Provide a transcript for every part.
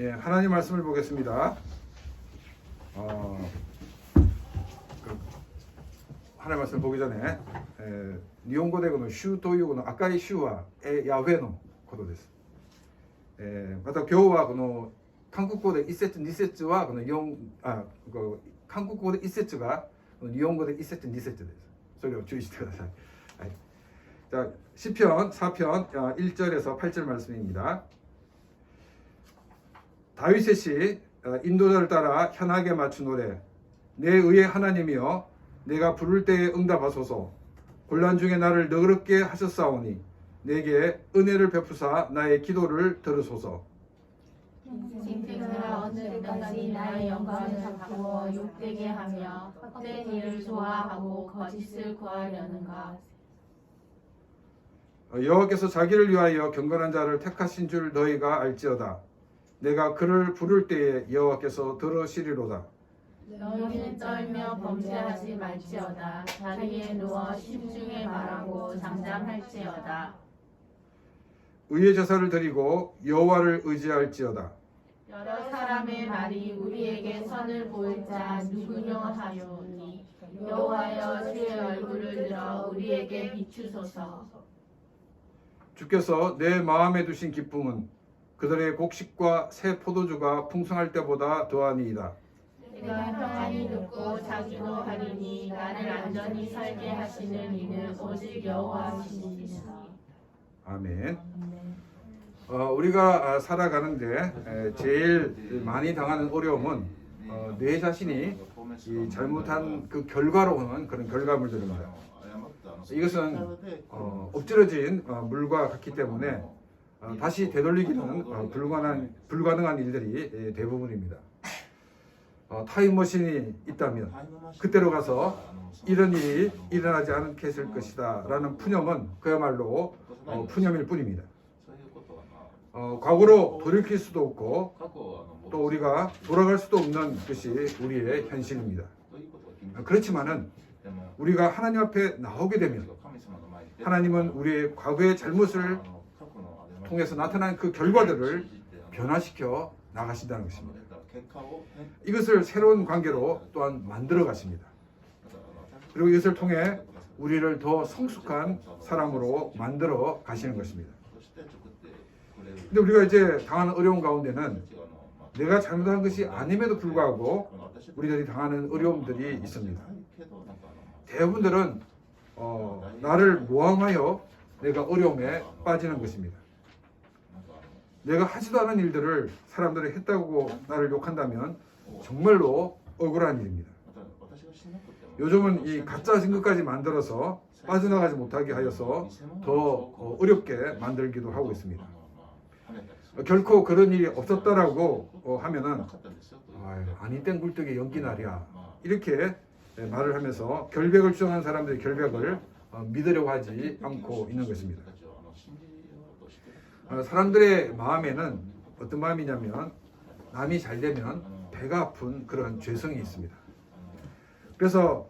예, 하나님 말씀을 보겠습니다. 하나님 말씀을 보기 전에 니온고대고는 슈というの 赤い슈はヤハウェのことです。また今日はこの韓国語で1節2節はこの韓国語で1節が日本語で1節2節です。それを注意してください。はい、자, 시편 4편 1절에서 8절 말씀입니다. 다윗의 시 인도자를 따라 현하게 맞춘 노래. 내 의의 하나님이여 내가 부를 때에 응답하소서. 곤란 중에 나를 너그럽게 하셨사오니 내게 은혜를 베푸사 나의 기도를 들으소서. 인생들아 어느 때까지 나의 영광을 바꾸어 욕되게 하며 헛된 일을 좋아하고 거짓을 구하려는가. 여호와께서 자기를 위하여 경건한 자를 택하신 줄 너희가 알지어다. 내가 그를 부를 때에 여호와께서 들으시리로다. 너희는 떨며 범죄하지 말지어다. 자리에 누워 심중에 말하고 잠잠할지어다. 의의 제사를 드리고 여호와를 의지할지어다. 여러 사람의 말이 우리에게 선을 보일 자 누구뇨 하요니 여호와여 주의 얼굴을 들어 우리에게 비추소서. 주께서 내 마음에 두신 기쁨은 그들의 곡식과 새 포도주가 풍성할 때보다 더하니이다. 내가 평안히 듣고 자기도 하리니 나를 안전히 살게 하시는 이는 오직 여호와시니라. 아멘. 우리가 살아가는데 제일 많이 당하는 어려움은 내 자신이 이 잘못한 그 결과로 오는 그런 결과물들입니다. 이것은 엎질러진 물과 같기 때문에 다시 되돌리기는 불가능한 일들이 대부분입니다. 타임머신이 있다면 그때로 가서 이런 일이 일어나지 않게 했을 것이다 라는 푸념은 그야말로 푸념일 뿐입니다. 과거로 돌이킬 수도 없고 또 우리가 돌아갈 수도 없는 것이 우리의 현실입니다. 그렇지만은 우리가 하나님 앞에 나오게 되면 하나님은 우리의 과거의 잘못을 통해서 나타난 그 결과들을 변화시켜 나가신다는 것입니다. 이것을 새로운 관계로 또한 만들어 가십니다. 그리고 이것을 통해 우리를 더 성숙한 사람으로 만들어 가시는 것입니다. 근데 우리가 이제 당하는 어려운 가운데는 내가 잘못한 것이 아님에도 불구하고 우리들이 당하는 어려움들이 있습니다. 대부분들은 나를 모함하여 내가 어려움에 빠지는 것입니다. 내가 하지도 않은 일들을 사람들이 했다고 나를 욕한다면 정말로 억울한 일입니다. 요즘은 이 가짜 증거까지 만들어서 빠져나가지 못하게 하여서 더 어렵게 만들기도 하고 있습니다. 결코 그런 일이 없었다라고 하면은 아니 땡 굴뚝에 연기 나랴 이렇게 말을 하면서 결백을 주장하는 사람들의 결백을 믿으려고 하지 않고 있는 것입니다. 사람들의 마음에는 어떤 마음이냐면 남이 잘 되면 배가 아픈 그런 죄성이 있습니다. 그래서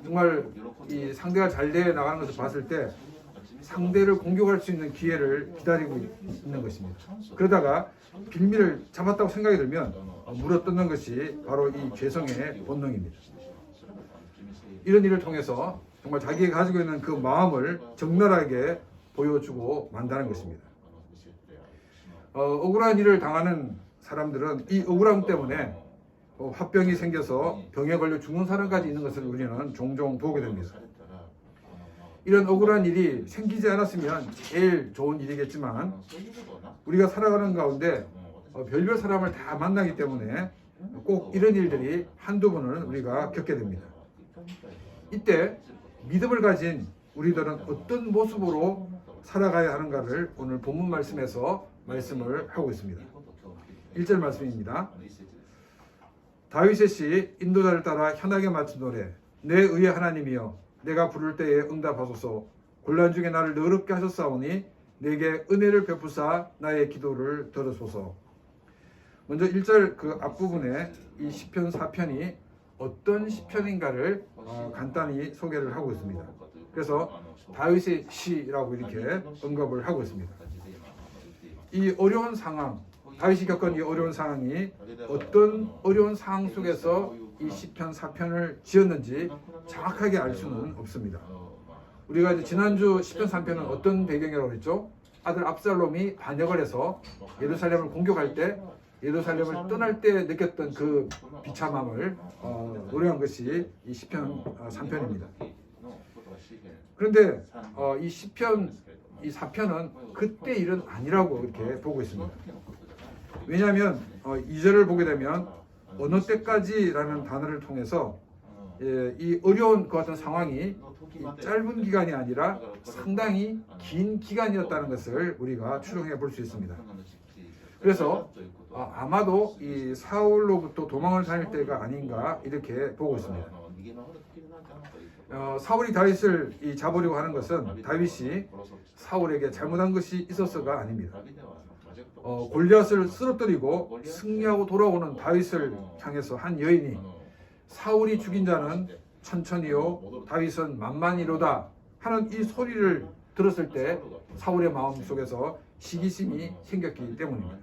정말 이 상대가 잘 돼 나가는 것을 봤을 때 상대를 공격할 수 있는 기회를 기다리고 있는 것입니다. 그러다가 빌미를 잡았다고 생각이 들면 물어뜯는 것이 바로 이 죄성의 본능입니다. 이런 일을 통해서 정말 자기가 가지고 있는 그 마음을 적나라하게 보여주고 만다는 것입니다. 억울한 일을 당하는 사람들은 이 억울함 때문에 화병이 생겨서 병에 걸려 죽는 사람까지 있는 것을 우리는 종종 보게 됩니다. 이런 억울한 일이 생기지 않았으면 제일 좋은 일이겠지만 우리가 살아가는 가운데 별별 사람을 다 만나기 때문에 꼭 이런 일들이 한두 번은 우리가 겪게 됩니다. 이때 믿음을 가진 우리들은 어떤 모습으로 살아가야 하는가를 오늘 본문 말씀에서 말씀을 하고 있습니다. 1절 말씀입니다. 다윗의 시 인도자를 따라 현하게 맞춘 노래. 내 의의 하나님이여 내가 부를 때에 응답하소서. 곤란 중에 나를 너그럽게 하셨사오니 내게 은혜를 베푸사 나의 기도를 들으소서. 먼저 1절 그 앞부분에 이 시편 4편이 어떤 시편인가를 간단히 소개를 하고 있습니다. 그래서 다윗의 시라고 이렇게 언급을 하고 있습니다. 이 어려운 상황, 다윗이 겪은 이 어려운 상황이 어떤 어려운 상황 속에서 이 시편 4편을 지었는지 정확하게 알 수는 없습니다. 우리가 이제 지난주 시편 3편은 어떤 배경이라고 했죠? 아들 압살롬이 반역을 해서 예루살렘을 공격할 때 예루살렘을 떠날 때 느꼈던 그 비참함을 노래한 것이 이 시편 3편입니다. 그런데 이 시편 이 4편은 그때 일은 아니라고 이렇게 보고 있습니다. 왜냐하면 2절을 보게 되면 어느 때까지라는 단어를 통해서 이 어려운 그 같은 상황이 짧은 기간이 아니라 상당히 긴 기간이었다는 것을 우리가 추정해 볼 수 있습니다. 그래서 아마도 이 사울로부터 도망을 다닐 때가 아닌가 이렇게 보고 있습니다. 사울이 다윗을 잡으려고 하는 것은 다윗이 사울에게 잘못한 것이 있어서가 아닙니다. 골리앗을 쓰러뜨리고 승리하고 돌아오는 다윗을 향해서 한 여인이 사울이 죽인 자는 천천히요 다윗은 만만히로다 하는 이 소리를 들었을 때 사울의 마음 속에서 시기심이 생겼기 때문입니다.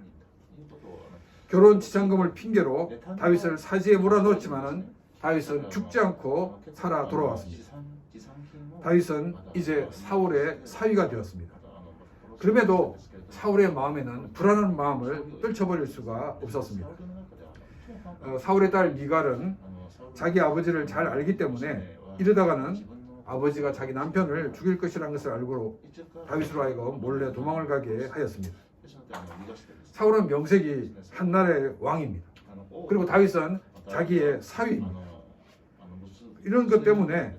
결혼 지참금을 핑계로 다윗을 사지에 몰아넣었지만은 다윗은 죽지 않고 살아 돌아왔습니다. 다윗은 이제 사울의 사위가 되었습니다. 그럼에도 사울의 마음에는 불안한 마음을 떨쳐버릴 수가 없었습니다. 사울의 딸 미갈은 자기 아버지를 잘 알기 때문에 이러다가는 아버지가 자기 남편을 죽일 것이라는 것을 알고 다윗으로 하여금 몰래 도망을 가게 하였습니다. 사울은 명색이 한나라의 왕입니다. 그리고 다윗은 자기의 사위입니다. 이런 것 때문에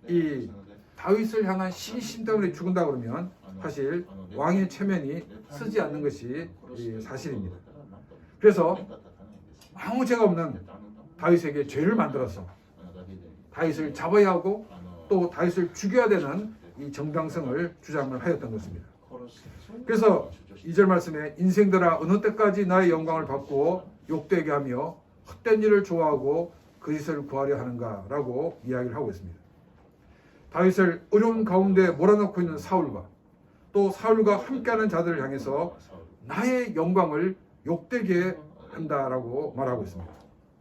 이 다윗을 향한 시기심 때문에 죽은다 그러면 사실 왕의 체면이 쓰지 않는 것이 사실입니다. 그래서 아무 죄가 없는 다윗에게 죄를 만들어서 다윗을 잡아야 하고 또 다윗을 죽여야 되는 이 정당성을 주장을 하였던 것입니다. 그래서 2절 말씀에 인생들아 어느 때까지 나의 영광을 받고 욕되게 하며 헛된 일을 좋아하고 거짓을 구하려 하는가 라고 이야기를 하고 있습니다. 다윗을 어려운 가운데 몰아넣고 있는 사울과 또 사울과 함께하는 자들을 향해서 나의 영광을 욕되게 한다라고 말하고 있습니다.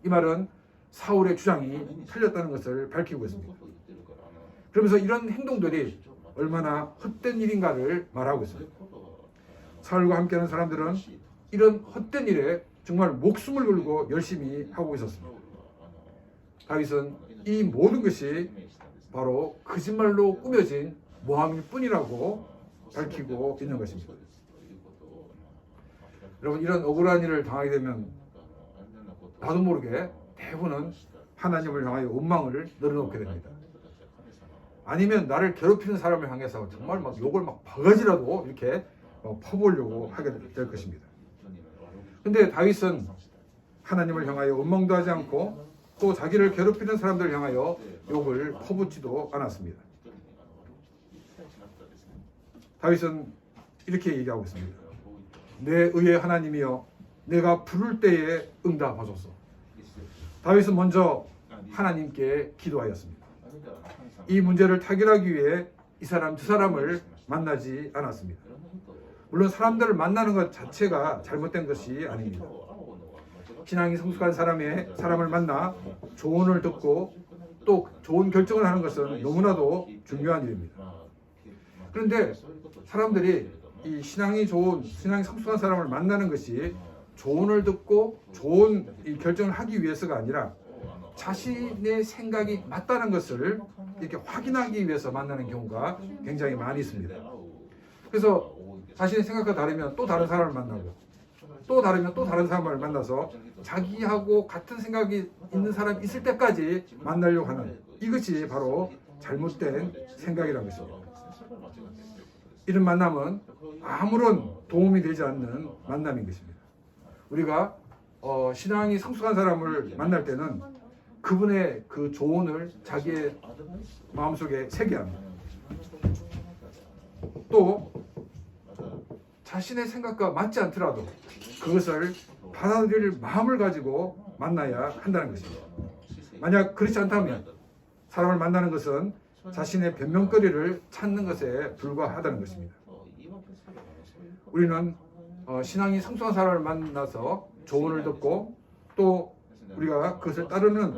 이 말은 사울의 주장이 틀렸다는 것을 밝히고 있습니다. 그러면서 이런 행동들이 얼마나 헛된 일인가를 말하고 있습니다. 사울과 함께하는 사람들은 이런 헛된 일에 정말 목숨을 걸고 열심히 하고 있었습니다. 다윗은 이 모든 것이 바로 거짓말로 꾸며진 모함일 뿐이라고 밝히고 있는 것입니다. 여러분 이런 억울한 일을 당하게 되면 나도 모르게 대부분은 하나님을 향하여 원망을 늘어놓게 됩니다. 아니면 나를 괴롭히는 사람을 향해서 정말 막 욕을 막 바가지라도 이렇게 퍼보려고 하게 될 것입니다. 그런데 다윗은 하나님을 향하여 원망도 하지 않고 또 자기를 괴롭히는 사람들을 향하여 욕을 퍼붓지도 않았습니다. 다윗은 이렇게 얘기하고 있습니다. 내 의의 하나님이여 내가 부를 때에 응답하소서. 다윗은 먼저 하나님께 기도하였습니다. 이 문제를 타결하기 위해 이 사람 저 사람을 만나지 않았습니다. 물론 사람들을 만나는 것 자체가 잘못된 것이 아닙니다. 신앙이 성숙한 사람을 만나 조언을 듣고 또 좋은 결정을 하는 것은 너무나도 중요한 일입니다. 그런데 사람들이 이 신앙이 성숙한 사람을 만나는 것이 조언을 듣고 좋은 이 결정을 하기 위해서가 아니라 자신의 생각이 맞다는 것을 이렇게 확인하기 위해서 만나는 경우가 굉장히 많이 있습니다. 그래서 자신의 생각과 다르면 또 다른 사람을 만나고 또 다르면 또 다른 사람을 만나서 자기하고 같은 생각이 있는 사람이 있을 때까지 만나려고 하는 이것이 바로 잘못된 생각이라는 것입니다. 이런 만남은 아무런 도움이 되지 않는 만남인 것입니다. 우리가 신앙이 성숙한 사람을 만날 때는 그분의 그 조언을 자기의 마음속에 새겨야 합니다. 또 자신의 생각과 맞지 않더라도 그것을 받아들일 마음을 가지고 만나야 한다는 것입니다. 만약 그렇지 않다면 사람을 만나는 것은 자신의 변명거리를 찾는 것에 불과하다는 것입니다. 우리는 신앙이 성숙한 사람을 만나서 조언을 듣고 또 우리가 그것을 따르는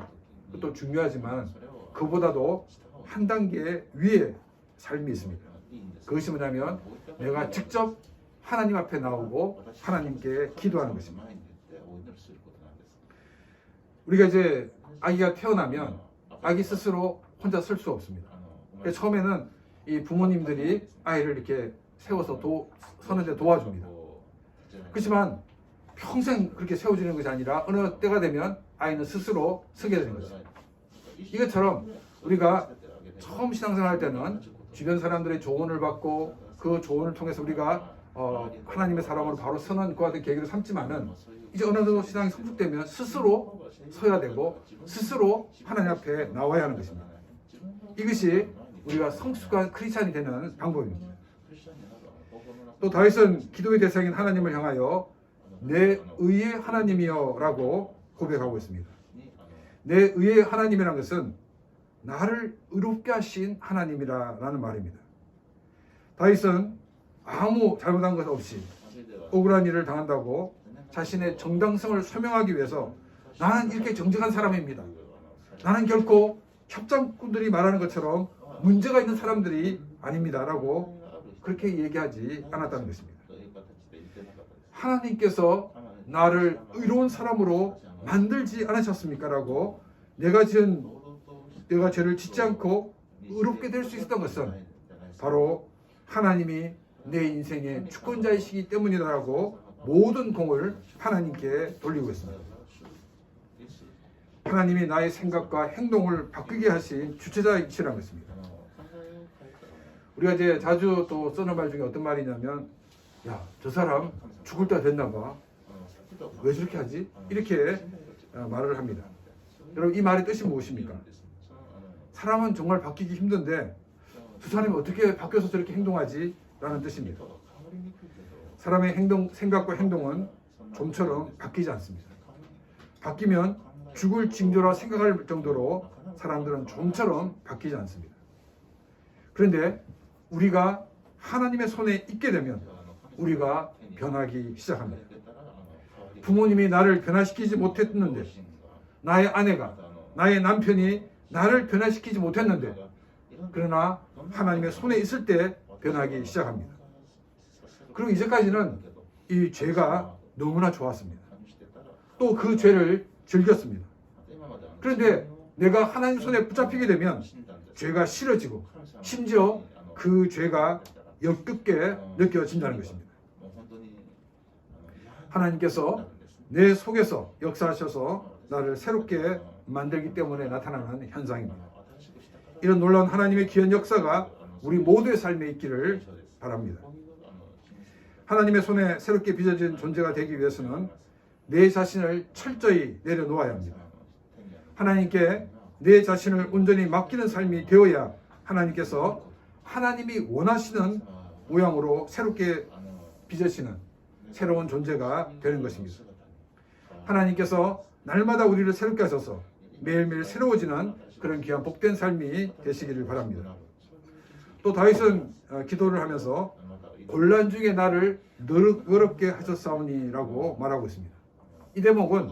것도 중요하지만 그보다도 한 단계 위에 삶이 있습니다. 그것이 뭐냐면 내가 직접 하나님 앞에 나오고 하나님께 기도하는 것입니다. 우리가 이제 아기가 태어나면 아기 스스로 혼자 설 수 없습니다. 그래서 처음에는 이 부모님들이 아이를 이렇게 세워서 서는데 도와줍니다. 그렇지만 평생 그렇게 세워주는 것이 아니라 어느 때가 되면 아이는 스스로 서게 되는 거죠. 이것처럼 우리가 처음 신앙생활 할 때는 주변 사람들의 조언을 받고 그 조언을 통해서 우리가 하나님의 사람으로 바로 서는 그와 같은 계기를 삼지만은 이제 어느 정도 신앙이 성숙되면 스스로 서야 되고 스스로 하나님 앞에 나와야 하는 것입니다. 이것이 우리가 성숙한 크리스찬이 되는 방법입니다. 또 다윗은 기도의 대상인 하나님을 향하여 내 의의 하나님이여 라고 고백하고 있습니다. 내 의의 하나님이라는 것은 나를 의롭게 하신 하나님이라는 말입니다. 다윗은 아무 잘못한 것 없이 억울한 일을 당한다고 자신의 정당성을 소명하기 위해서 나는 이렇게 정직한 사람입니다. 나는 결코 협상꾼들이 말하는 것처럼 문제가 있는 사람들이 아닙니다. 라고 그렇게 얘기하지 않았다는 것입니다. 하나님께서 나를 의로운 사람으로 만들지 않으셨습니까? 라고 내가 죄를 짓지 않고 의롭게 될 수 있었던 것은 바로 하나님이 내 인생의 주권자이시기 때문이라고 모든 공을 하나님께 돌리고 있습니다. 하나님이 나의 생각과 행동을 바꾸게 하신 주체자이시라는 것입니다. 우리가 이제 자주 또 쓰는 말 중에 어떤 말이냐면, 야, 저 사람 죽을 때가 됐나 봐. 왜 저렇게 하지? 이렇게 말을 합니다. 여러분, 이 말의 뜻이 무엇입니까? 사람은 정말 바뀌기 힘든데 저 사람이 어떻게 바뀌어서 저렇게 행동하지? 라는 뜻입니다. 사람의 생각과 행동은 좀처럼 바뀌지 않습니다. 바뀌면 죽을 징조라 생각할 정도로 사람들은 좀처럼 바뀌지 않습니다. 그런데 우리가 하나님의 손에 있게 되면 우리가 변하기 시작합니다. 부모님이 나를 변화시키지 못했는데, 나의 아내가, 나의 남편이 나를 변화시키지 못했는데, 그러나 하나님의 손에 있을 때 변하기 시작합니다. 그리고 이제까지는 이 죄가 너무나 좋았습니다. 또 그 죄를 즐겼습니다. 그런데 내가 하나님 손에 붙잡히게 되면 죄가 싫어지고 심지어 그 죄가 역겹게 느껴진다는 것입니다. 하나님께서 내 속에서 역사하셔서 나를 새롭게 만들기 때문에 나타나는 현상입니다. 이런 놀라운 하나님의 귀한 역사가 우리 모두의 삶에 있기를 바랍니다. 하나님의 손에 새롭게 빚어진 존재가 되기 위해서는 내 자신을 철저히 내려놓아야 합니다. 하나님께 내 자신을 온전히 맡기는 삶이 되어야 하나님께서 하나님이 원하시는 모양으로 새롭게 빚으시는 새로운 존재가 되는 것입니다. 하나님께서 날마다 우리를 새롭게 하셔서 매일매일 새로워지는 그런 귀한 복된 삶이 되시기를 바랍니다. 또 다윗은 기도를 하면서 곤란 중에 나를 너럽게 하셨사오니라고 말하고 있습니다. 이 대목은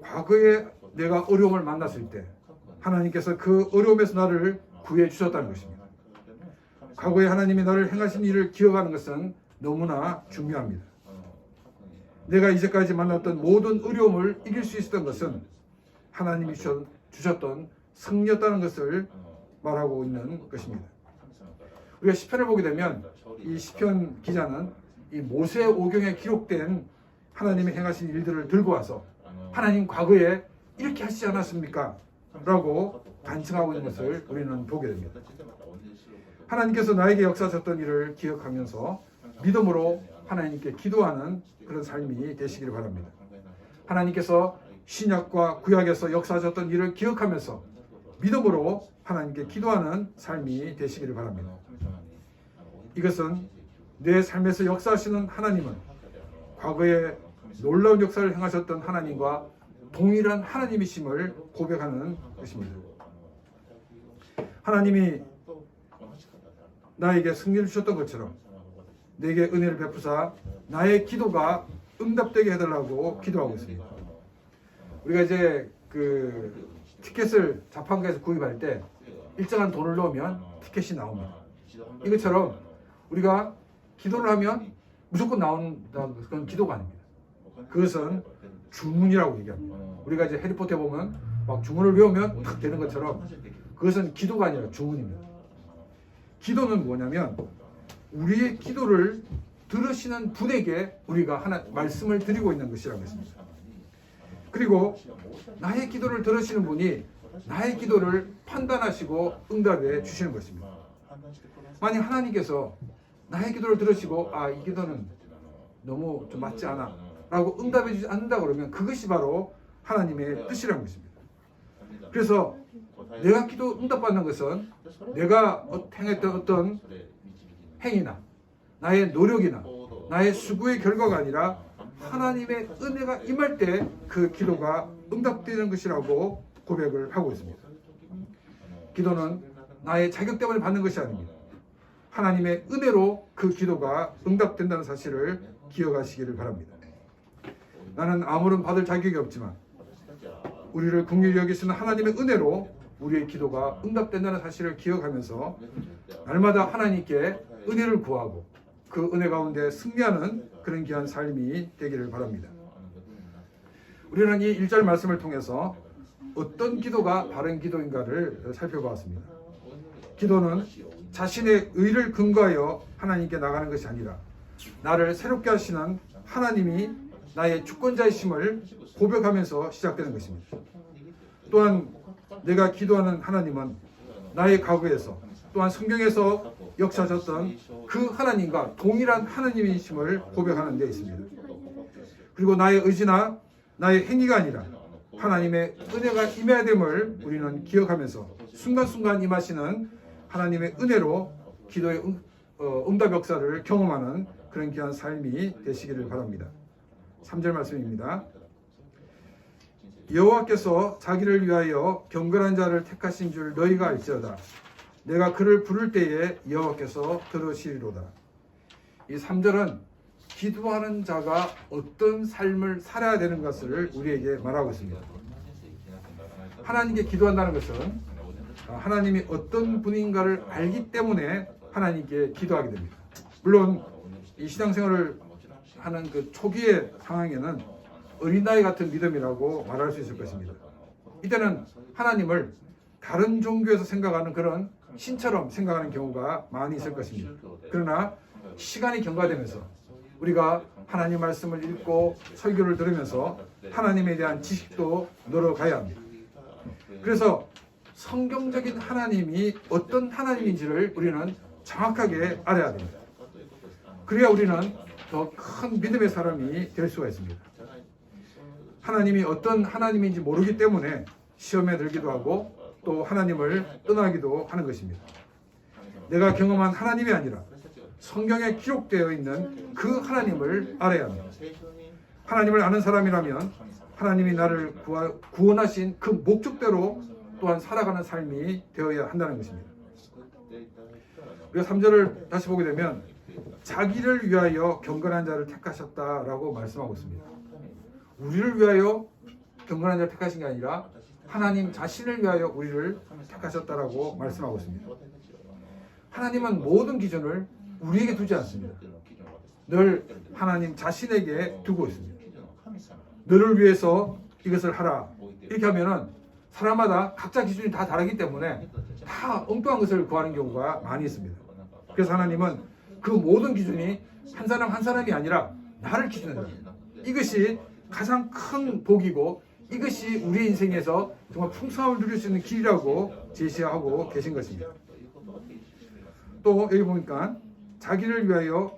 과거에 내가 어려움을 만났을 때 하나님께서 그 어려움에서 나를 구해 주셨다는 것입니다. 과거에 하나님이 나를 행하신 일을 기억하는 것은 너무나 중요합니다. 내가 이제까지 만났던 모든 어려움을 이길 수 있었던 것은 하나님이 주셨던 승리였다는 것을 말하고 있는 것입니다. 우리가 시편을 보게 되면 이 시편 기자는 이 모세 오경에 기록된 하나님이 행하신 일들을 들고 와서 하나님 과거에 이렇게 하시지 않았습니까? 라고 반증하고 있는 것을 우리는 보게 됩니다. 하나님께서 나에게 역사하셨던 일을 기억하면서 믿음으로 하나님께 기도하는 그런 삶이 되시기를 바랍니다. 하나님께서 신약과 구약에서 역사하셨던 일을 기억하면서 믿음으로 하나님께 기도하는 삶이 되시기를 바랍니다. 이것은 내 삶에서 역사하시는 하나님은 과거에 놀라운 역사를 행하셨던 하나님과 동일한 하나님이심을 고백하는 것입니다. 하나님이 나에게 승리를 주셨던 것처럼 내게 은혜를 베푸사 나의 기도가 응답되게 해달라고 기도하고 있습니다. 우리가 이제 그 티켓을 자판기에서 구입할 때 일정한 돈을 넣으면 티켓이 나옵니다. 이것처럼 우리가 기도를 하면 무조건 나오는 그런 기도가 아닙니다. 그것은 주문이라고 얘기합니다. 우리가 이제 해리포터에 보면 막 주문을 외우면 탁 되는 것처럼 그것은 기도가 아니라 주문입니다. 기도는 뭐냐면 우리의 기도를 들으시는 분에게 우리가 하나 말씀을 드리고 있는 것이라고 했습니다. 그리고 나의 기도를 들으시는 분이 나의 기도를 판단하시고 응답해 주시는 것입니다. 만약 하나님께서 나의 기도를 들으시고 이 기도는 너무 좀 맞지 않아 라고 응답해 주지 않는다 그러면 그것이 바로 하나님의 뜻이라는 것입니다. 그래서 내가 기도 응답받는 것은 내가 행했던 어떤 행위나 나의 노력이나 나의 수고의 결과가 아니라 하나님의 은혜가 임할 때 그 기도가 응답되는 것이라고 고백을 하고 있습니다. 기도는 나의 자격 때문에 받는 것이 아닙니다. 하나님의 은혜로 그 기도가 응답된다는 사실을 기억하시기를 바랍니다. 나는 아무런 받을 자격이 없지만 우리를 긍휼히 여기시는 하나님의 은혜로 우리의 기도가 응답된다는 사실을 기억하면서 날마다 하나님께 은혜를 구하고 그 은혜 가운데 승리하는 그런 귀한 삶이 되기를 바랍니다. 우리는 이 1절 말씀을 통해서 어떤 기도가 바른 기도인가를 살펴보았습니다. 기도는 자신의 의를 근거하여 하나님께 나가는 것이 아니라 나를 새롭게 하시는 하나님이 나의 주권자이심을 고백하면서 시작되는 것입니다. 또한 내가 기도하는 하나님은 나의 과거에서 또한 성경에서 역사하셨던 그 하나님과 동일한 하나님이심을 고백하는 데 있습니다. 그리고 나의 의지나 나의 행위가 아니라 하나님의 은혜가 임해야 됨을 우리는 기억하면서 순간순간 임하시는 하나님의 은혜로 기도의 응답 역사를 경험하는 그런 귀한 삶이 되시기를 바랍니다. 3절 말씀입니다. 여호와께서 자기를 위하여 경건한 자를 택하신 줄 너희가 알지어다. 내가 그를 부를 때에 여호와께서 들으시리로다. 이 3절은 기도하는 자가 어떤 삶을 살아야 되는 것을 우리에게 말하고 있습니다. 하나님께 기도한다는 것은 하나님이 어떤 분인가를 알기 때문에 하나님께 기도하게 됩니다. 물론 이 신앙생활을 하는 그 초기의 상황에는 어린아이 같은 믿음이라고 말할 수 있을 것입니다. 이때는 하나님을 다른 종교에서 생각하는 그런 신처럼 생각하는 경우가 많이 있을 것입니다. 그러나 시간이 경과되면서 우리가 하나님 말씀을 읽고 설교를 들으면서 하나님에 대한 지식도 늘어가야 합니다. 그래서 성경적인 하나님이 어떤 하나님인지를 우리는 정확하게 알아야 됩니다. 그래야 우리는 더 큰 믿음의 사람이 될 수가 있습니다. 하나님이 어떤 하나님인지 모르기 때문에 시험에 들기도 하고 또 하나님을 떠나기도 하는 것입니다. 내가 경험한 하나님이 아니라 성경에 기록되어 있는 그 하나님을 알아야 합니다. 하나님을 아는 사람이라면 하나님이 나를 구원하신 그 목적대로 또한 살아가는 삶이 되어야 한다는 것입니다. 우리가 3절을 다시 보게 되면 자기를 위하여 경건한 자를 택하셨다라고 말씀하고 있습니다. 우리를 위하여 경건한 자를 택하신 게 아니라 하나님 자신을 위하여 우리를 택하셨다라고 말씀하고 있습니다. 하나님은 모든 기준을 우리에게 두지 않습니다. 늘 하나님 자신에게 두고 있습니다. 너를 위해서 이것을 하라. 이렇게 하면은 사람마다 각자 기준이 다 다르기 때문에 다 엉뚱한 것을 구하는 경우가 많이 있습니다. 그래서 하나님은 그 모든 기준이 한 사람 한 사람이 아니라 나를 기준으로 이것이 가장 큰 복이고 이것이 우리 인생에서 정말 풍성함을 누릴 수 있는 길이라고 제시하고 계신 것입니다. 또 여기 보니까 자기를 위하여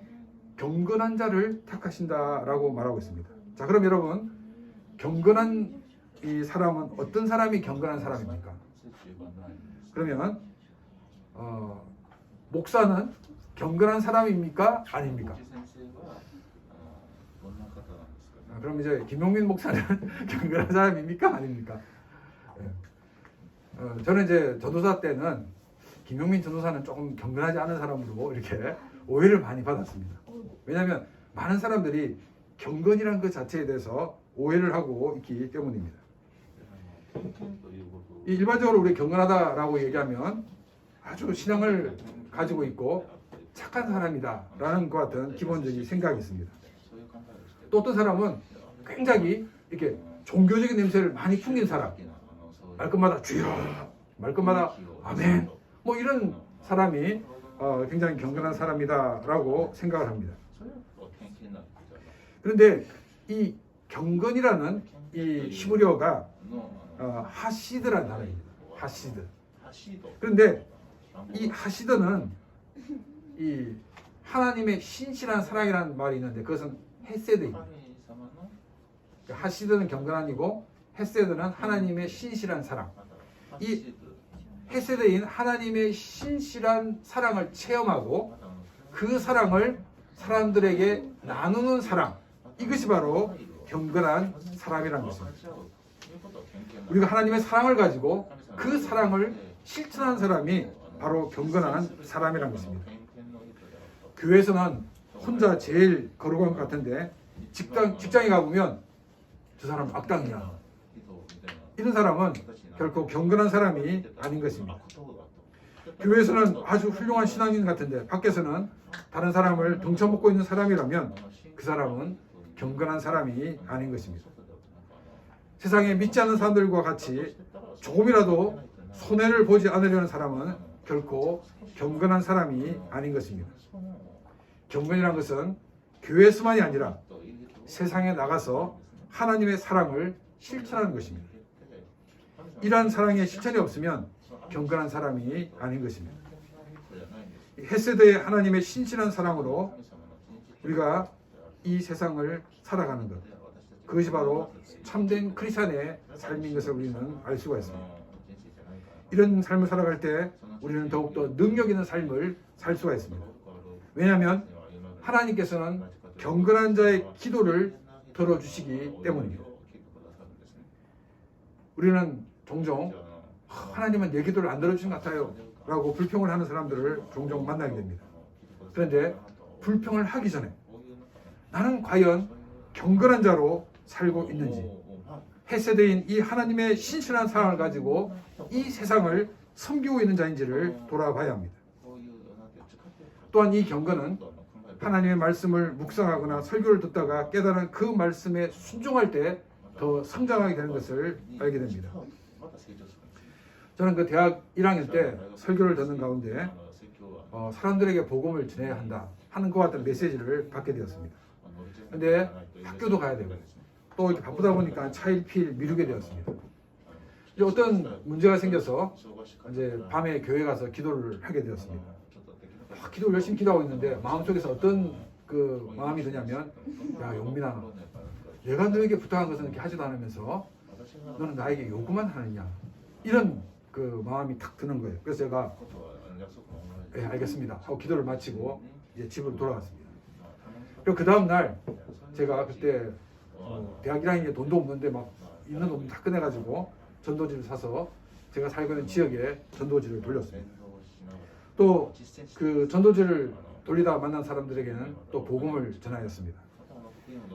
경건한 자를 택하신다라고 말하고 있습니다. 자, 그럼 여러분 경건한 이 사람은 어떤 사람이 경건한 사람입니까? 그러면 목사는 경건한 사람입니까? 아닙니까? 그럼 이제 김용민 목사는 경건한 사람입니까? 아닙니까? 저는 이제 전도사 때는 김용민 전도사는 조금 경건하지 않은 사람으로 이렇게 오해를 많이 받았습니다. 왜냐하면 많은 사람들이 경건이라는 그 자체에 대해서 오해를 하고 있기 때문입니다. 일반적으로 우리 경건하다라고 얘기하면 아주 신앙을 가지고 있고 착한 사람이다라는 것 같은 기본적인 생각이 있습니다. 또 어떤 사람은 굉장히 이렇게 종교적인 냄새를 많이 풍긴 사람, 말끝마다 주여, 말끝마다 아멘, 뭐 이런 사람이 굉장히 경건한 사람이다라고 생각을 합니다. 그런데 이 경건이라는 이 히브리어가 하시드라는 단어입니다. 하시드. 그런데 이 하시드는 이 하나님의 신실한 사랑이라는 말이 있는데 그것은 헤세드입니다. 하시드는 경건한이고 헤세드는 하나님의 신실한 사랑. 이 헤세드인 하나님의 신실한 사랑을 체험하고 그 사랑을 사람들에게 나누는 사랑, 이것이 바로 경건한 사람이라는 것입니다. 우리가 하나님의 사랑을 가지고 그 사랑을 실천하는 사람이 바로 경건한 사람이라는 것입니다. 교회에서는 혼자 제일 거룩한 것 같은데 직장에 가보면 저 사람 악당이야, 이런 사람은 결코 경건한 사람이 아닌 것입니다. 교회에서는 아주 훌륭한 신앙인 같은데 밖에서는 다른 사람을 등쳐먹고 있는 사람이라면 그 사람은 경건한 사람이 아닌 것입니다. 세상에 믿지 않는 사람들과 같이 조금이라도 손해를 보지 않으려는 사람은 결코 경건한 사람이 아닌 것입니다. 경건이라는 것은 교회에서만이 아니라 세상에 나가서 하나님의 사랑을 실천하는 것입니다. 이러한 사랑의 실천이 없으면 경건한 사람이 아닌 것입니다. 헤세드의 하나님의 신실한 사랑으로 우리가 이 세상을 살아가는 것, 그것이 바로 참된 크리스찬의 삶인 것을 우리는 알 수가 있습니다. 이런 삶을 살아갈 때 우리는 더욱더 능력 있는 삶을 살 수가 있습니다. 왜냐하면 하나님께서는 경건한 자의 기도를 들어주시기 때문입니다. 우리는 종종 하나님은 내 기도를 안 들어주신 것 같아요 라고 불평을 하는 사람들을 종종 만나게 됩니다. 그런데 불평을 하기 전에 나는 과연 경건한 자로 살고 있는지, 헤세드인 이 하나님의 신실한 사랑을 가지고 이 세상을 섬기고 있는 자인지를 돌아봐야 합니다. 또한 이 경건은 하나님의 말씀을 묵상하거나 설교를 듣다가 깨달은 그 말씀에 순종할 때 더 성장하게 되는 것을 알게 됩니다. 저는 그 대학 1학년 때 설교를 듣는 가운데 사람들에게 복음을 전해야 한다 하는 것 같은 메시지를 받게 되었습니다. 그런데 학교도 가야 되고 또 이렇게 바쁘다 보니까 차일피일 미루게 되었습니다. 이제 어떤 문제가 생겨서 이제 밤에 교회 가서 기도를 하게 되었습니다. 기도를 열심히 기도하고 있는데 마음속에서 어떤 그 마음이 드냐면, 야 용민아, 내가 너에게 부탁한 것은 이렇게 하지도 않으면서 너는 나에게 요구만 하느냐, 이런 그 마음이 탁 드는 거예요. 그래서 제가 네, 알겠습니다 하고 기도를 마치고 이제 집으로 돌아갔습니다. 그리고 그 다음 날 제가 그때 대학 1학년에 돈도 없는데 막 있는 돈 다 꺼내가지고 전도지를 사서 제가 살고 있는 지역에 전도지를 돌렸습니다. 또 그 전도지를 돌리다 만난 사람들에게는 또 복음을 전하였습니다.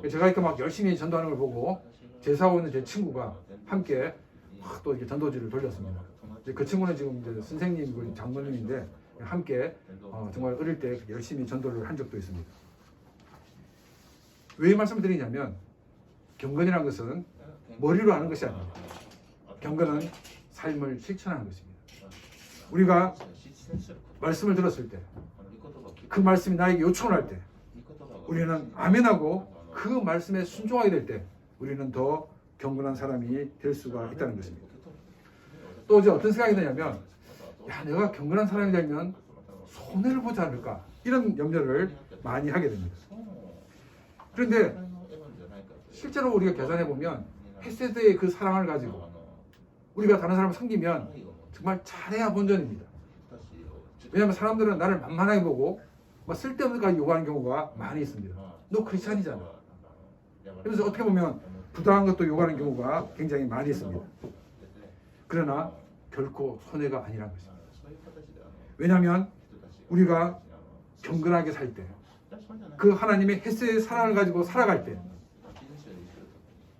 제가 이렇게 막 열심히 전도하는 걸 보고 제사하고 있는 제 친구가 함께 또 이렇게 전도지를 돌렸습니다. 그 친구는 지금 이제 선생님, 장모님인데 함께 정말 어릴 때 열심히 전도를 한 적도 있습니다. 왜 이 말씀을 드리냐면, 경건이라는 것은 머리로 하는 것이 아닙니다. 경건은 삶을 실천하는 것입니다. 우리가 말씀을 들었을 때, 그 말씀이 나에게 요청을 할 때, 우리는 아멘하고 그 말씀에 순종하게 될 때 우리는 더 경건한 사람이 될 수가 있다는 것입니다. 또 이제 어떤 생각이 드냐면, 야, 내가 경건한 사람이 되면 손해를 보지 않을까, 이런 염려를 많이 하게 됩니다. 그런데 실제로 우리가 계산해 보면 헤세드의 그 사랑을 가지고 우리가 다른 사람을 섬기면 정말 잘해야 본전입니다. 왜냐하면 사람들은 나를 만만하게 보고 막 쓸데없는 것까지 요구하는 경우가 많이 있습니다. 너 크리스찬이잖아. 그래서 어떻게 보면 부당한 것도 요구하는 경우가 굉장히 많이 있습니다. 그러나 결코 손해가 아니라는 것입니다. 왜냐하면 우리가 경건하게 살 때, 그 하나님의 햇세의 사랑을 가지고 살아갈 때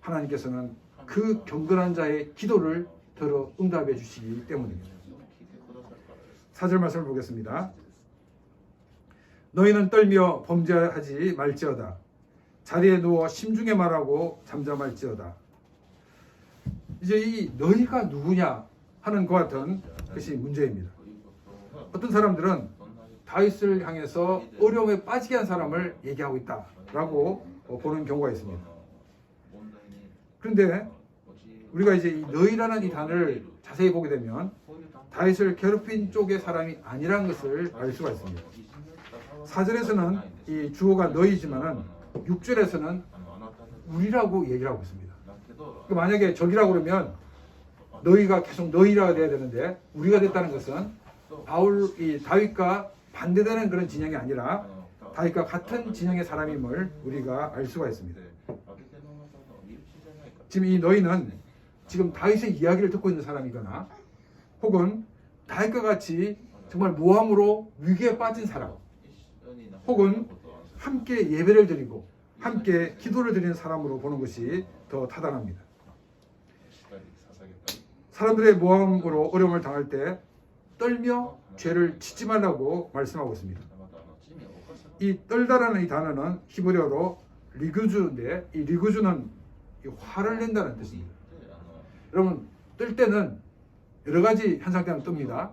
하나님께서는 그 경건한 자의 기도를 들어 응답해 주시기 때문입니다. 4절 말씀을 보겠습니다. 너희는 떨며 범죄하지 말지어다. 자리에 누워 심중에 말하고 잠잠할지어다. 이제 이 너희가 누구냐 하는 것 같은 것이 문제입니다. 어떤 사람들은 다윗을 향해서 어려움에 빠지게 한 사람을 얘기하고 있다라고 보는 경우가 있습니다. 그런데 우리가 이제 이 너희라는 이 단어를 자세히 보게 되면 다윗을 괴롭힌 쪽의 사람이 아니라는 것을 알 수가 있습니다. 4절에서는 이 주어가 너희지만은 6절에서는 우리라고 얘기를 하고 있습니다. 그러니까 만약에 적이라고 그러면 너희가 계속 너희라고 돼야 되는데 우리가 됐다는 것은 다윗과 반대되는 그런 진영이 아니라 다윗과 같은 진영의 사람임을 우리가 알 수가 있습니다. 지금 이 너희는 지금 다윗의 이야기를 듣고 있는 사람이거나 혹은 다윗과 같이 정말 모함으로 위기에 빠진 사람 혹은 함께 예배를 드리고 함께 기도를 드리는 사람으로 보는 것이 더 타당합니다. 사람들의 모함으로 어려움을 당할 때 떨며 죄를 짓지 말라고 말씀하고 있습니다. 이 떨다라는 이 단어는 히브리어로 리그주인데 이 리그주는 화를 낸다는 뜻입니다. 여러분 뜰 때는 여러 가지 현상 때문에 뜹니다.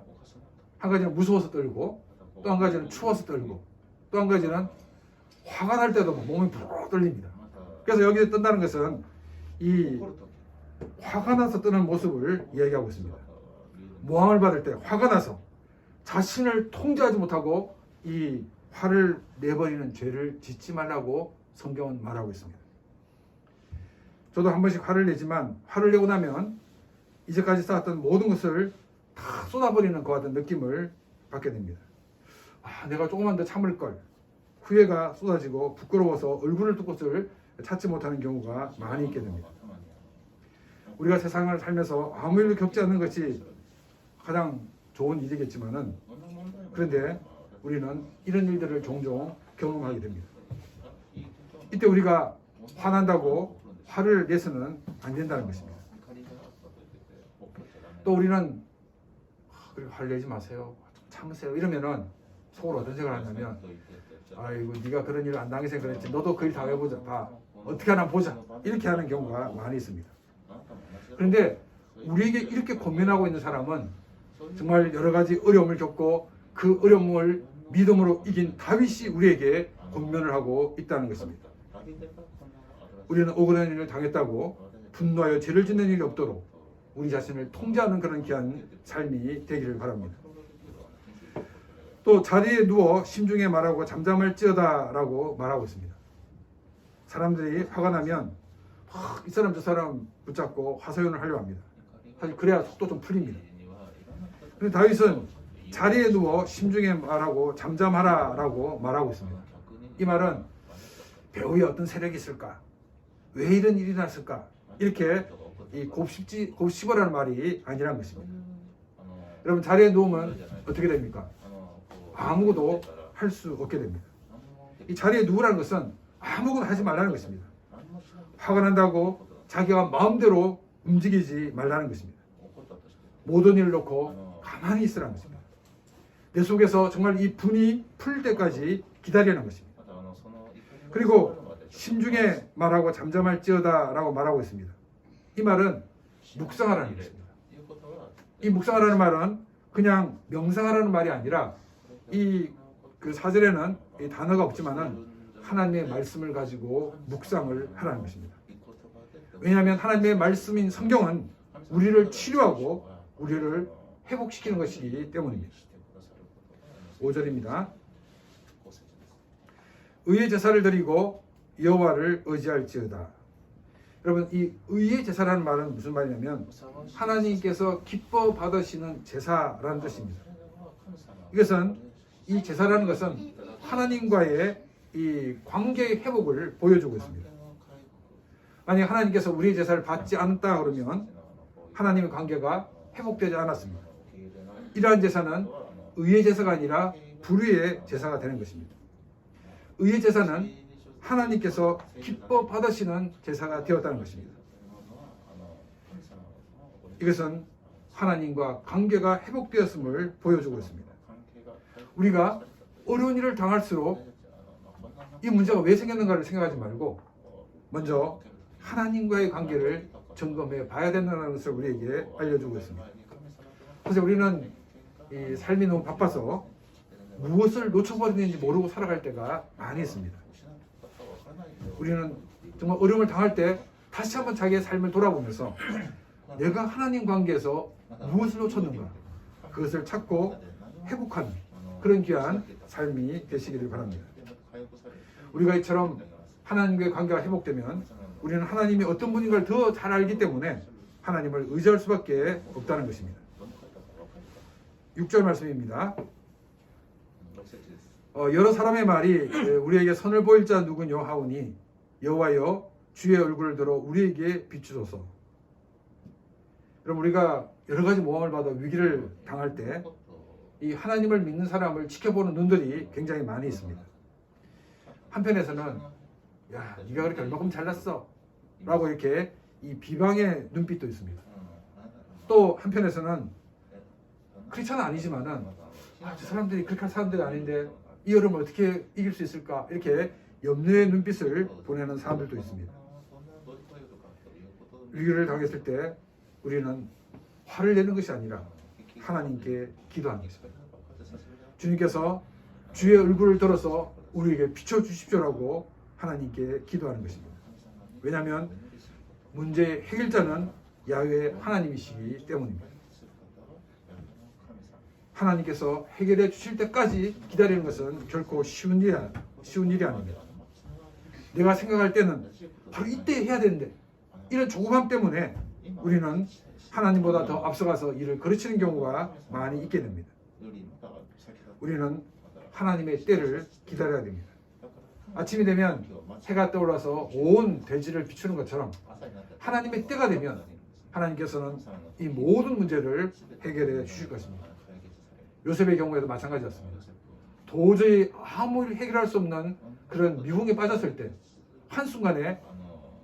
한 가지는 무서워서 떨고 또 한 가지는 추워서 떨고 또 한 가지는 화가 날 때도 몸이 부르르 떨립니다. 그래서 여기서 뜬다는 것은 이 화가 나서 뜨는 모습을 이야기하고 있습니다. 모함을 받을 때 화가 나서 자신을 통제하지 못하고 이 화를 내버리는 죄를 짓지 말라고 성경은 말하고 있습니다. 저도 한 번씩 화를 내지만 화를 내고 나면 이제까지 쌓았던 모든 것을 다 쏟아버리는 것 같은 느낌을 받게 됩니다. 내가 조금만 더 참을 걸. 후회가 쏟아지고 부끄러워서 얼굴을 뜰 곳을 찾지 못하는 경우가 많이 있게 됩니다. 우리가 세상을 살면서 아무 일도 겪지 않는 것이 가장 좋은 일이겠지만은 그런데 우리는 이런 일들을 종종 경험하게 됩니다. 이때 우리가 화난다고 화를 내서는 안 된다는 것입니다. 또 우리는 화를 내지 마세요. 참으세요. 이러면은 속으로 어떤 생각을 하냐면 아이고 네가 그런 일을 안 당해서 그랬지. 너도 그 일 당해보자. 봐. 어떻게 하나 보자. 이렇게 하는 경우가 많이 있습니다. 그런데 우리에게 이렇게 권면하고 있는 사람은 정말 여러 가지 어려움을 겪고 그 어려움을 믿음으로 이긴 다윗이 우리에게 권면을 하고 있다는 것입니다. 우리는 억울한 일을 당했다고 분노하여 죄를 짓는 일이 없도록 우리 자신을 통제하는 그런 귀한 삶이 되기를 바랍니다. 또 자리에 누워 심중에 말하고 잠잠할지어다 라고 말하고 있습니다. 사람들이 화가 나면 이 사람 저 사람 붙잡고 화소연을 하려고 합니다. 사실 그래야 속도 좀 풀립니다. 그런데 다윗은 자리에 누워 심중에 말하고 잠잠하라 라고 말하고 있습니다. 이 말은 배후에 어떤 세력이 있을까? 왜 이런 일이 났을까? 이렇게 곱씹어라는 말이 아니라는 것입니다. 여러분 자리에 누우면 어떻게 됩니까? 아무것도 할 수 없게 됩니다. 이 자리에 누우라는 것은 아무것도 하지 말라는 것입니다. 화가 난다고 자기가 마음대로 움직이지 말라는 것입니다. 모든 일을 놓고 가만히 있으라는 것입니다. 내 속에서 정말 이 분이 풀 때까지 기다리라는 것입니다. 그리고 심중에 말하고 잠잠할지어다 라고 말하고 있습니다. 이 말은 묵상하라는 것입니다. 이 묵상하라는 말은 그냥 명상하라는 말이 아니라 그 4절에는 이 단어가 없지만은 하나님의 말씀을 가지고 묵상을 하라는 것입니다. 왜냐하면 하나님의 말씀인 성경은 우리를 치료하고 우리를 회복시키는 것이기 때문입니다. 5절입니다. 의의 제사를 드리고 여호와를 의지할지어다. 여러분 이 의의 제사라는 말은 무슨 말이냐면 하나님께서 기뻐 받으시는 제사라는 뜻입니다. 이것은 이 제사라는 것은 하나님과의 이 관계의 회복을 보여주고 있습니다. 만약 하나님께서 우리의 제사를 받지 않았다 그러면 하나님의 관계가 회복되지 않았습니다. 이러한 제사는 의의 제사가 아니라 불의의 제사가 되는 것입니다. 의의 제사는 하나님께서 기뻐 받으시는 제사가 되었다는 것입니다. 이것은 하나님과 관계가 회복되었음을 보여주고 있습니다. 우리가 어려운 일을 당할수록 이 문제가 왜 생겼는가를 생각하지 말고 먼저 하나님과의 관계를 점검해 봐야 된다는 것을 우리에게 알려주고 있습니다. 그래서 우리는 이 삶이 너무 바빠서 무엇을 놓쳐버리는지 모르고 살아갈 때가 많이 있습니다. 우리는 정말 어려움을 당할 때 다시 한번 자기의 삶을 돌아보면서 내가 하나님 관계에서 무엇을 놓쳤는가 그것을 찾고 회복하는 그런 귀한 삶이 되시기를 바랍니다. 우리가 이처럼 하나님과의 관계가 회복되면 우리는 하나님이 어떤 분인가를 더 잘 알기 때문에 하나님을 의지할 수밖에 없다는 것입니다. 6절 말씀입니다. 여러 사람의 말이 우리에게 선을 보일 자 누구뇨 하오니 여호와여 주의 얼굴을 들어 우리에게 비추소서. 여러분 우리가 여러 가지 모함을 받아 위기를 당할 때 이 하나님을 믿는 사람을 지켜보는 눈들이 굉장히 많이 있습니다. 한편에서는 야 네가 그렇게 얼마큼 잘났어 라고 이렇게 이 비방의 눈빛도 있습니다. 또 한편에서는 크리스찬은 아니지만은 저 사람들이 그렇게 할 사람들이 아닌데 이 어려움을 어떻게 이길 수 있을까 이렇게 염려의 눈빛을 보내는 사람들도 있습니다. 위기를 당했을 때 우리는 화를 내는 것이 아니라 하나님께 기도하는 것입니다. 주님께서 주의 얼굴을 들어서 우리에게 비춰주십시오라고 하나님께 기도하는 것입니다. 왜냐하면 문제의 해결자는 야훼 하나님이시기 때문입니다. 하나님께서 해결해 주실 때까지 기다리는 것은 결코 쉬운 일이 아닙니다. 내가 생각할 때는 바로 이때 해야 되는데 이런 조급함 때문에 우리는 하나님보다 더 앞서가서 일을 거르치는 경우가 많이 있게 됩니다. 우리는 하나님의 때를 기다려야 됩니다. 아침이 되면 해가 떠올라서 온 대지를 비추는 것처럼 하나님의 때가 되면 하나님께서는 이 모든 문제를 해결해 주실 것입니다. 요셉의 경우에도 마찬가지였습니다. 도저히 아무 일 해결할 수 없는 그런 미궁에 빠졌을 때 한순간에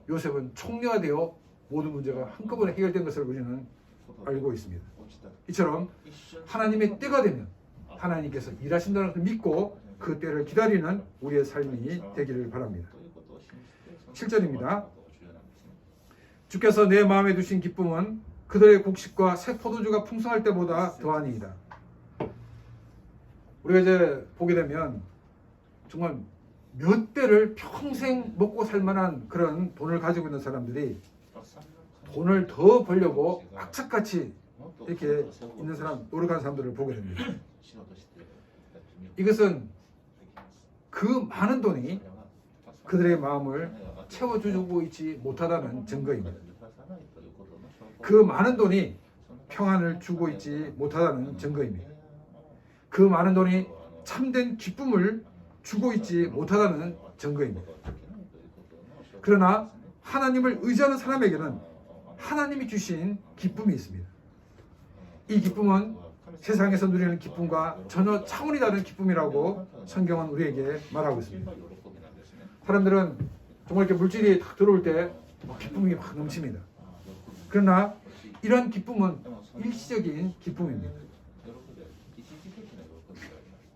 요셉은 총리가 되어 모든 문제가 한꺼번에 해결된 것을 우리는 알고 있습니다. 이처럼 하나님의 때가 되면 하나님께서 일하신다는 것을 믿고 그 때를 기다리는 우리의 삶이 되기를 바랍니다. 7절입니다. 주께서 내 마음에 두신 기쁨은 그들의 곡식과 새 포도주가 풍성할 때보다 더하니이다. 우리가 이제 보게 되면 정말 몇 배를 평생 먹고 살 만한 그런 돈을 가지고 있는 사람들이 돈을 더 벌려고 악착같이 이렇게 있는 사람, 노력하는 사람들을 보게 됩니다. 이것은 그 많은 돈이 그들의 마음을 채워주고 있지 못하다는 증거입니다. 그 많은 돈이 평안을 주고 있지 못하다는 증거입니다. 그 많은 돈이 참된 기쁨을 주고 있지 못하다는 증거입니다. 그러나 하나님을 의지하는 사람에게는 하나님이 주신 기쁨이 있습니다. 이 기쁨은 세상에서 누리는 기쁨과 전혀 차원이 다른 기쁨이라고 성경은 우리에게 말하고 있습니다. 사람들은 정말 이렇게 물질이 딱 들어올 때 기쁨이 막 넘칩니다. 그러나 이런 기쁨은 일시적인 기쁨입니다.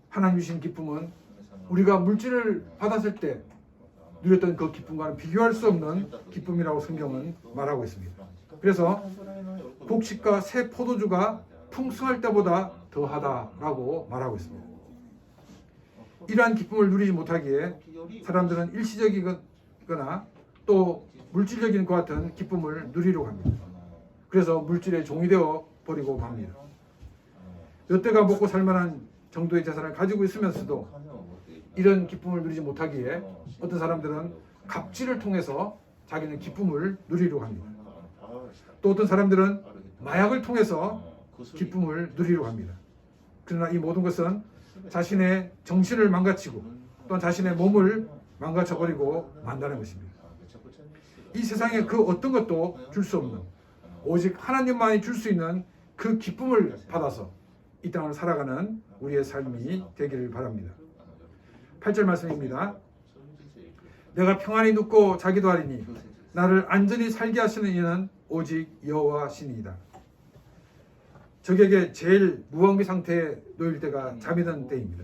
하나님 주신 기쁨은 우리가 물질을 받았을 때 누렸던 그 기쁨과는 비교할 수 없는 기쁨이라고 성경은 말하고 있습니다. 그래서 곡식과 새 포도주가 풍성할 때보다 더하다라고 말하고 있습니다. 이러한 기쁨을 누리지 못하기에 사람들은 일시적이거나 또 물질적인 것 같은 기쁨을 누리려고 합니다. 그래서 물질의 종이 되어 버리고 맙니다. 몇 대가 먹고 살만한 정도의 재산을 가지고 있으면서도 이런 기쁨을 누리지 못하기에 어떤 사람들은 갑질을 통해서 자기는 기쁨을 누리려고 합니다. 또 어떤 사람들은 마약을 통해서 기쁨을 누리려고 합니다. 그러나 이 모든 것은 자신의 정신을 망가치고 또한 자신의 몸을 망가쳐버리고 만다는 것입니다. 이 세상에 그 어떤 것도 줄 수 없는 오직 하나님만이 줄 수 있는 그 기쁨을 받아서 이 땅을 살아가는 우리의 삶이 되기를 바랍니다. 8절 말씀입니다. 내가 평안히 눕고 자기도 하리니 나를 안전히 살게 하시는 이는 오직 여호와시니이다. 적에게 제일 무방비 상태에 놓일 때가 잠이 드는 때입니다.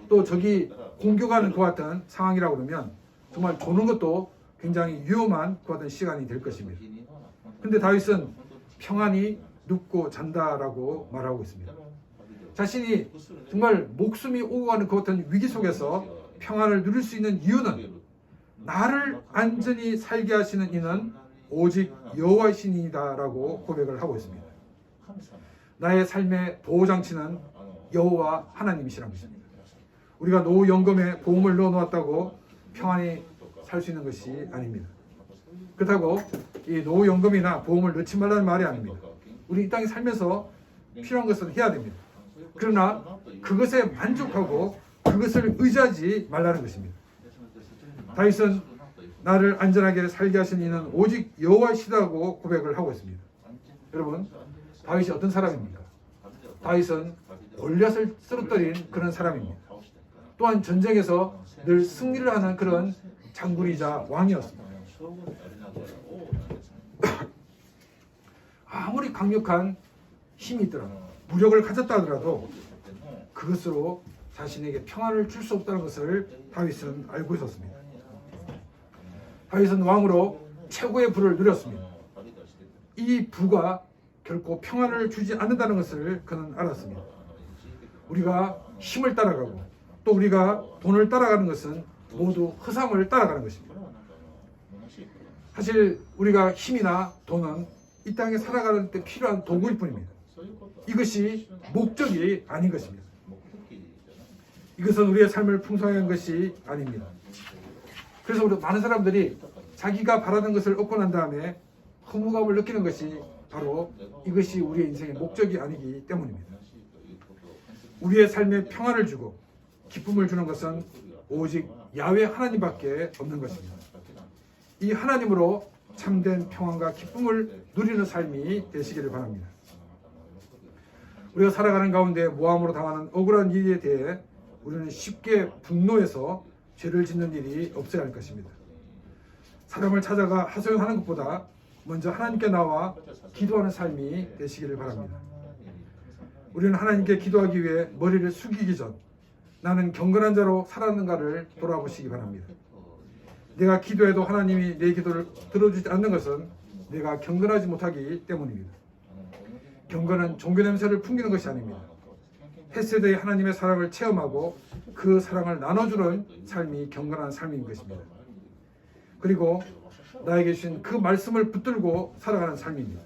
또 적이 공격하는 그와 같은 상황이라고 그러면 정말 조는 것도 굉장히 위험한 그와 같은 시간이 될 것입니다. 근데 다윗은 평안히 눕고 잔다라고 말하고 있습니다. 자신이 정말 목숨이 오고 가는 그 같은 위기 속에서 평안을 누릴 수 있는 이유는 나를 안전히 살게 하시는 이는 오직 여호와이시니이다라고 고백을 하고 있습니다. 나의 삶의 보호장치는 여호와 하나님이시라는 것입니다. 우리가 노후연금에 보험을 넣어놓았다고 평안히 살 수 있는 것이 아닙니다. 그렇다고 이 노후연금이나 보험을 넣지 말라는 말이 아닙니다. 우리 이 땅에 살면서 필요한 것을 해야 됩니다. 그러나 그것에 만족하고 그것을 의지하지 말라는 것입니다. 다윗은 나를 안전하게 살게 하신 이는 오직 여호와이시다고 고백을 하고 있습니다. 여러분, 다윗이 어떤 사람입니까? 다윗은 골리앗을 쓰러뜨린 그런 사람입니다. 또한 전쟁에서 늘 승리를 하는 그런 장군이자 왕이었습니다. 아무리 강력한 힘이 있더라도 무력을 가졌다 하더라도 그것으로 자신에게 평안을 줄 수 없다는 것을 다윗은 알고 있었습니다. 다윗은 왕으로 최고의 부를 누렸습니다. 이 부가 결코 평안을 주지 않는다는 것을 그는 알았습니다. 우리가 힘을 따라가고 또 우리가 돈을 따라가는 것은 모두 허상을 따라가는 것입니다. 사실 우리가 힘이나 돈은 이 땅에 살아가는 데 필요한 도구일 뿐입니다. 이것이 목적이 아닌 것입니다. 이것은 우리의 삶을 풍성하게 한 것이 아닙니다. 그래서 우리 많은 사람들이 자기가 바라는 것을 얻고 난 다음에 허무감을 느끼는 것이 바로 이것이 우리의 인생의 목적이 아니기 때문입니다. 우리의 삶에 평안을 주고 기쁨을 주는 것은 오직 야훼 하나님밖에 없는 것입니다. 이 하나님으로 참된 평안과 기쁨을 누리는 삶이 되시기를 바랍니다. 우리가 살아가는 가운데 모함으로 당하는 억울한 일에 대해 우리는 쉽게 분노해서 죄를 짓는 일이 없어야 할 것입니다. 사람을 찾아가 하소연하는 것보다 먼저 하나님께 나와 기도하는 삶이 되시기를 바랍니다. 우리는 하나님께 기도하기 위해 머리를 숙이기 전 나는 경건한 자로 살았는가를 돌아보시기 바랍니다. 내가 기도해도 하나님이 내 기도를 들어주지 않는 것은 내가 경건하지 못하기 때문입니다. 경건은 종교 냄새를 풍기는 것이 아닙니다. 햇세대의 하나님의 사랑을 체험하고 그 사랑을 나눠주는 삶이 경건한 삶인 것입니다. 그리고 나에게 주신 그 말씀을 붙들고 살아가는 삶입니다.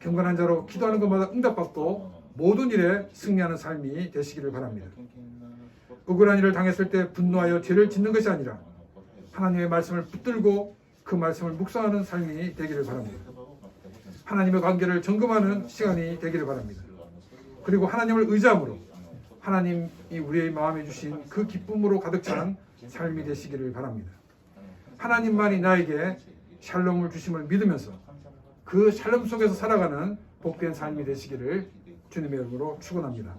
경건한 자로 기도하는 것마다 응답받고 모든 일에 승리하는 삶이 되시기를 바랍니다. 억울한 일을 당했을 때 분노하여 죄를 짓는 것이 아니라 하나님의 말씀을 붙들고 그 말씀을 묵상하는 삶이 되기를 바랍니다. 하나님의 관계를 점검하는 시간이 되기를 바랍니다. 그리고 하나님을 의지함으로 하나님이 우리의 마음에 주신 그 기쁨으로 가득 찬 삶이 되시기를 바랍니다. 하나님만이 나에게 샬롬을 주심을 믿으면서 그 샬롬 속에서 살아가는 복된 삶이 되시기를 주님의 이름으로 축원합니다.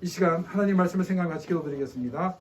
이 시간 하나님 말씀을 생각하며 같이 기도드리겠습니다.